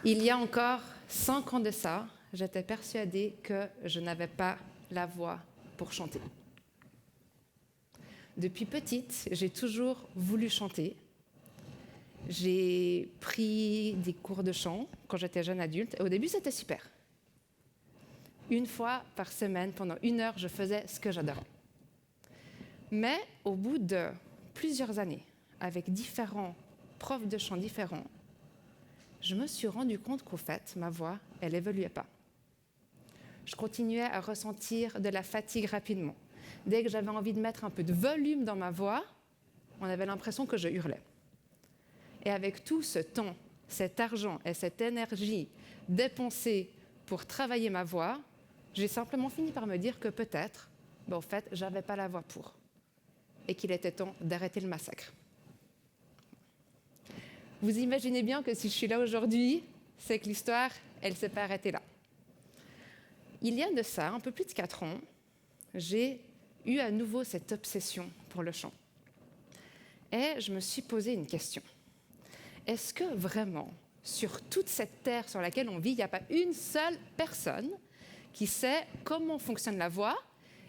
Il y a encore 5 ans de ça, j'étais persuadée que je n'avais pas la voix pour chanter. Depuis petite, j'ai toujours voulu chanter. J'ai pris des cours de chant quand j'étais jeune adulte. Et au début, c'était super. Une fois par semaine, pendant 1 heure, je faisais ce que j'adorais. Mais au bout de plusieurs années, avec différents profs de chant différents, je me suis rendu compte qu'au fait, ma voix, elle n'évoluait pas. Je continuais à ressentir de la fatigue rapidement. Dès que j'avais envie de mettre un peu de volume dans ma voix, on avait l'impression que je hurlais. Et avec tout ce temps, cet argent et cette énergie dépensée pour travailler ma voix, j'ai simplement fini par me dire que peut-être, au fait, je n'avais pas la voix pour. Et qu'il était temps d'arrêter le massacre. Vous imaginez bien que si je suis là aujourd'hui, c'est que l'histoire, elle ne s'est pas arrêtée là. Il y a de ça, un peu plus de 4 ans, j'ai eu à nouveau cette obsession pour le chant. Et je me suis posé une question. Est-ce que vraiment, sur toute cette terre sur laquelle on vit, il n'y a pas une seule personne qui sait comment fonctionne la voix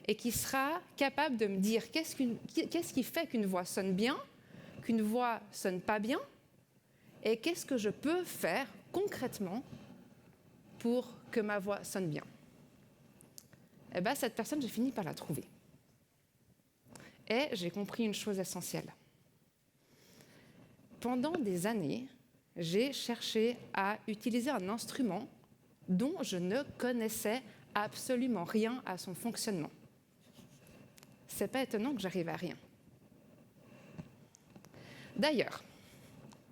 et qui sera capable de me dire qu'est-ce qui fait qu'une voix sonne bien, qu'une voix sonne pas bien, et qu'est-ce que je peux faire concrètement pour que ma voix sonne bien? Eh bien, cette personne, j'ai fini par la trouver. Et j'ai compris une chose essentielle. Pendant des années, j'ai cherché à utiliser un instrument dont je ne connaissais absolument rien à son fonctionnement. C'est pas étonnant que j'arrive à rien. D'ailleurs,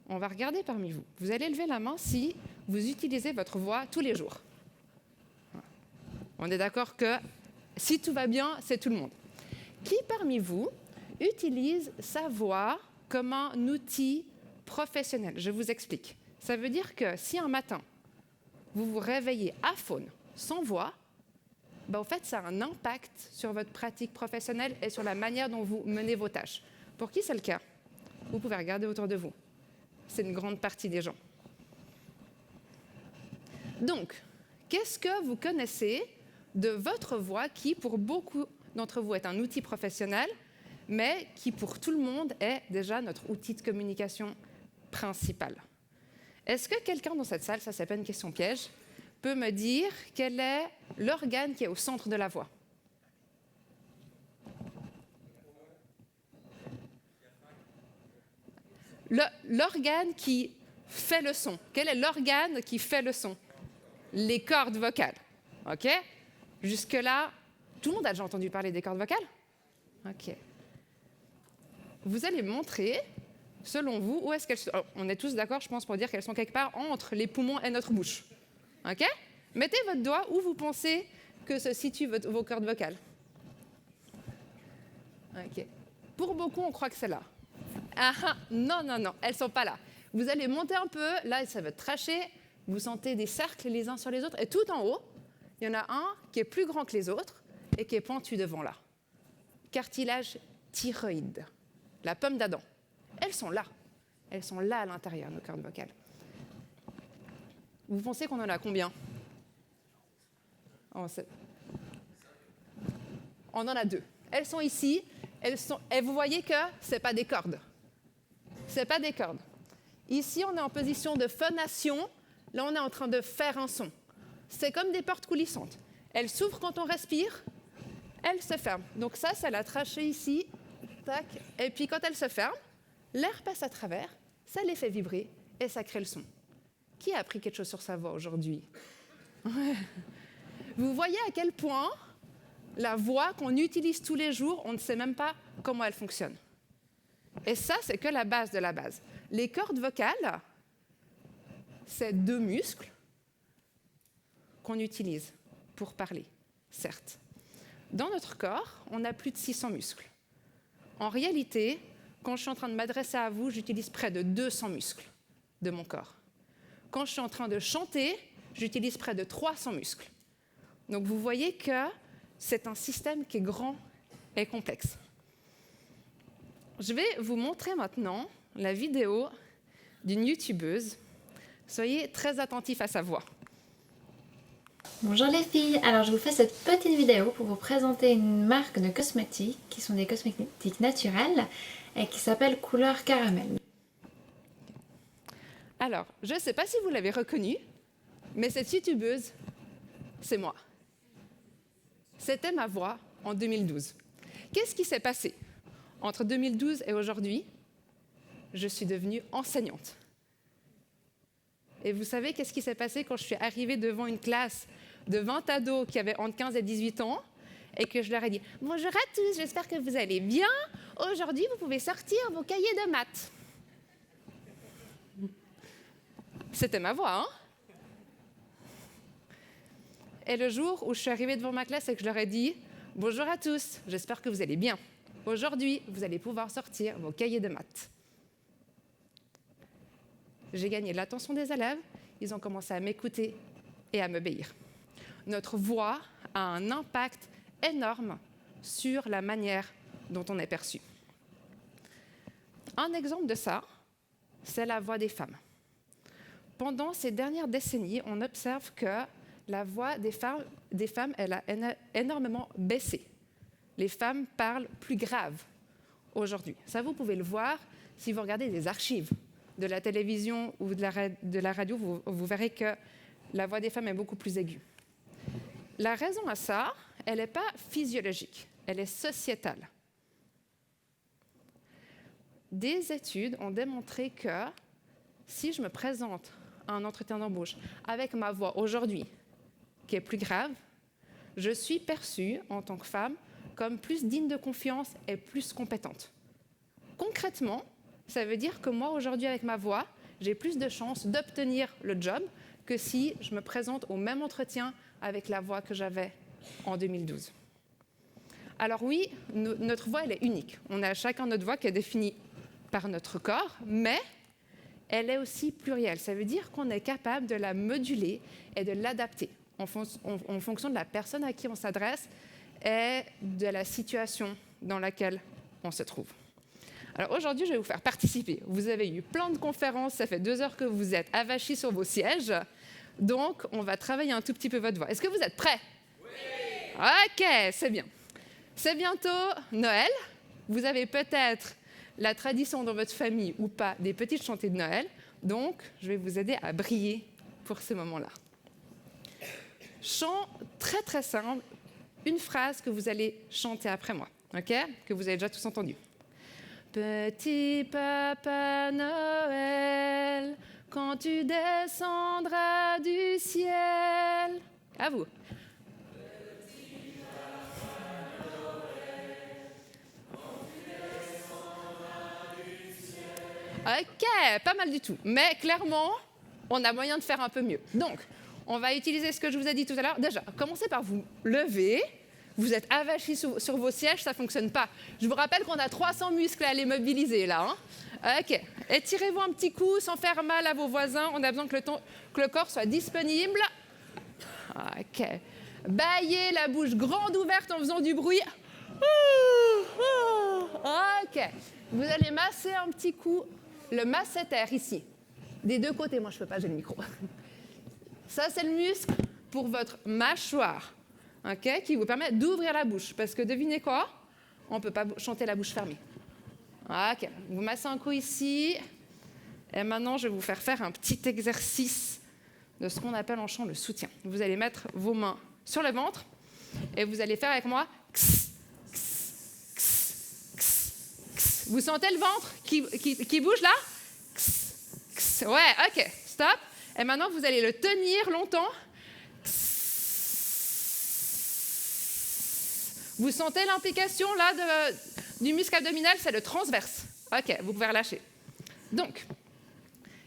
on va regarder parmi vous. Vous allez lever la main si vous utilisez votre voix tous les jours. On est d'accord que si tout va bien, c'est tout le monde. Qui parmi vous utilise sa voix comme un outil professionnel? Je vous explique. Ça veut dire que si un matin, vous vous réveillez aphone, sans voix, en fait, ça a un impact sur votre pratique professionnelle et sur la manière dont vous menez vos tâches. Pour qui c'est le cas? Vous pouvez regarder autour de vous. C'est une grande partie des gens. Donc, qu'est-ce que vous connaissez de votre voix qui, pour beaucoup d'entre vous, est un outil professionnel, mais qui, pour tout le monde, est déjà notre outil de communication principal? Est-ce que quelqu'un dans cette salle, ça c'est pas une question piège, peut me dire quel est l'organe qui est au centre de la voix? L'organe qui fait le son. Quel est l'organe qui fait le son? Les cordes vocales. OK? Jusque-là, tout le monde a déjà entendu parler des cordes vocales? OK. Vous allez me montrer, selon vous, où est-ce qu'elles sont. On est tous d'accord, je pense, pour dire qu'elles sont quelque part entre les poumons et notre bouche. OK? Mettez votre doigt où vous pensez que se situent vos cordes vocales. OK. Pour beaucoup, on croit que c'est là. Ah, non, elles ne sont pas là. Vous allez monter un peu, là, ça va tracher. Vous sentez des cercles les uns sur les autres. Et tout en haut, il y en a un qui est plus grand que les autres et qui est pentu devant là. Cartilage thyroïde, la pomme d'Adam. Elles sont là. Elles sont là à l'intérieur, nos cordes vocales. Vous pensez qu'on en a combien? On en a 2. Elles sont ici. Et vous voyez que ce n'est pas des cordes. Ce n'est pas des cordes. Ici, on est en position de phonation. Là, on est en train de faire un son. C'est comme des portes coulissantes. Elles s'ouvrent quand on respire, elles se ferment. Donc ça, c'est la trachée ici. Tac. Et puis quand elles se ferment, l'air passe à travers, ça les fait vibrer et ça crée le son. Qui a appris quelque chose sur sa voix aujourd'hui? Vous voyez à quel point la voix qu'on utilise tous les jours, on ne sait même pas comment elle fonctionne. Et ça, c'est que la base de la base. Les cordes vocales, c'est 2 muscles qu'on utilise pour parler, certes. Dans notre corps, on a plus de 600 muscles. En réalité, quand je suis en train de m'adresser à vous, j'utilise près de 200 muscles de mon corps. Quand je suis en train de chanter, j'utilise près de 300 muscles. Donc vous voyez que c'est un système qui est grand et complexe. Je vais vous montrer maintenant la vidéo d'une youtubeuse. Soyez très attentifs à sa voix. Bonjour les filles, alors je vous fais cette petite vidéo pour vous présenter une marque de cosmétiques qui sont des cosmétiques naturels et qui s'appelle Couleur Caramel. Alors, je ne sais pas si vous l'avez reconnue, mais cette youtubeuse, c'est moi. C'était ma voix en 2012. Qu'est-ce qui s'est passé? Entre 2012 et aujourd'hui, je suis devenue enseignante. Et vous savez qu'est-ce qui s'est passé quand je suis arrivée devant une classe de 20 ados qui avaient entre 15 et 18 ans et que je leur ai dit « Bonjour à tous, j'espère que vous allez bien. Aujourd'hui, vous pouvez sortir vos cahiers de maths. » C'était ma voix, hein? Et le jour où je suis arrivée devant ma classe et que je leur ai dit « Bonjour à tous, j'espère que vous allez bien. Aujourd'hui, vous allez pouvoir sortir vos cahiers de maths. » J'ai gagné l'attention des élèves, ils ont commencé à m'écouter et à m'obéir. Notre voix a un impact énorme sur la manière dont on est perçu. Un exemple de ça, c'est la voix des femmes. Pendant ces dernières décennies, on observe que la voix des femmes elle a énormément baissé. Les femmes parlent plus grave aujourd'hui. Ça, vous pouvez le voir si vous regardez des archives de la télévision ou de la radio, vous verrez que la voix des femmes est beaucoup plus aiguë. La raison à ça, elle n'est pas physiologique, elle est sociétale. Des études ont démontré que si je me présente à un entretien d'embauche avec ma voix aujourd'hui, qui est plus grave, je suis perçue en tant que femme comme plus digne de confiance et plus compétente. Concrètement, ça veut dire que moi, aujourd'hui, avec ma voix, j'ai plus de chances d'obtenir le job que si je me présente au même entretien avec la voix que j'avais en 2012. Alors oui, notre voix, elle est unique. On a chacun notre voix qui est définie par notre corps, mais elle est aussi plurielle. Ça veut dire qu'on est capable de la moduler et de l'adapter en fonction de la personne à qui on s'adresse et de la situation dans laquelle on se trouve. Alors aujourd'hui, je vais vous faire participer. Vous avez eu plein de conférences, ça fait 2 heures que vous êtes avachis sur vos sièges. Donc, on va travailler un tout petit peu votre voix. Est-ce que vous êtes prêts? Oui! OK, c'est bien. C'est bientôt Noël. Vous avez peut-être la tradition dans votre famille ou pas des petites chantées de Noël. Donc, je vais vous aider à briller pour ce moment-là. Chant très très simple, une phrase que vous allez chanter après moi, OK? Que vous avez déjà tous entendu. Petit Papa Noël, quand tu descendras du ciel. À vous. Petit Papa Noël, quand tu descendras du ciel. OK, pas mal du tout. Mais clairement, on a moyen de faire un peu mieux. Donc, on va utiliser ce que je vous ai dit tout à l'heure. Déjà, commencez par vous lever. Vous êtes avachis sur vos sièges, ça ne fonctionne pas. Je vous rappelle qu'on a 300 muscles à les mobiliser là. Hein? OK. Étirez-vous un petit coup sans faire mal à vos voisins. On a besoin que le corps soit disponible. OK. Baillez la bouche grande ouverte en faisant du bruit. OK. Vous allez masser un petit coup le masséter ici. Des deux côtés. Moi, je ne peux pas, j'ai le micro. Ça, c'est le muscle pour votre mâchoire. Okay, qui vous permet d'ouvrir la bouche. Parce que devinez quoi? On ne peut pas chanter la bouche fermée. OK. Vous massez un coup ici. Et maintenant, je vais vous faire un petit exercice de ce qu'on appelle en chant le soutien. Vous allez mettre vos mains sur le ventre et vous allez faire avec moi. Vous sentez le ventre qui bouge là? Ouais, OK. Stop. Et maintenant, vous allez le tenir longtemps. Vous sentez l'implication là du muscle abdominal, c'est le transverse. OK, vous pouvez relâcher. Donc,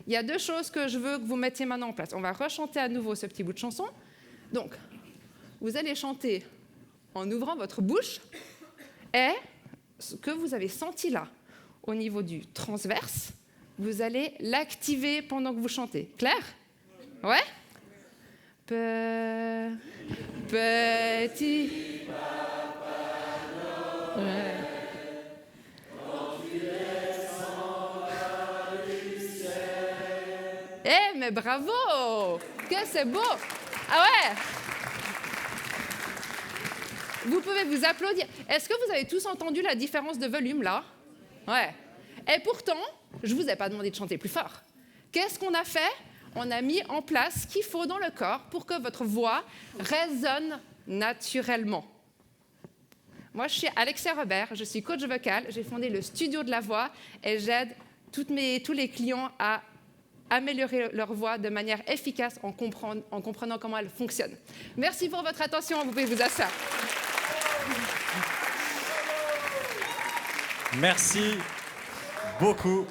il y a 2 choses que je veux que vous mettiez maintenant en place. On va rechanter à nouveau ce petit bout de chanson. Donc, vous allez chanter en ouvrant votre bouche et ce que vous avez senti là, au niveau du transverse, vous allez l'activer pendant que vous chantez. Clair? Ouais? Petit... Ouais. mais bravo! Que c'est beau! Ah ouais! Vous pouvez vous applaudir. Est-ce que vous avez tous entendu la différence de volume, là? Ouais. Et pourtant, je ne vous ai pas demandé de chanter plus fort. Qu'est-ce qu'on a fait? On a mis en place ce qu'il faut dans le corps pour que votre voix résonne naturellement. Moi, je suis Alexia Robert, je suis coach vocal, j'ai fondé le Studio de la Voix et j'aide tous les clients à améliorer leur voix de manière efficace en comprenant comment elle fonctionne. Merci pour votre attention, vous pouvez vous asseoir. Merci beaucoup.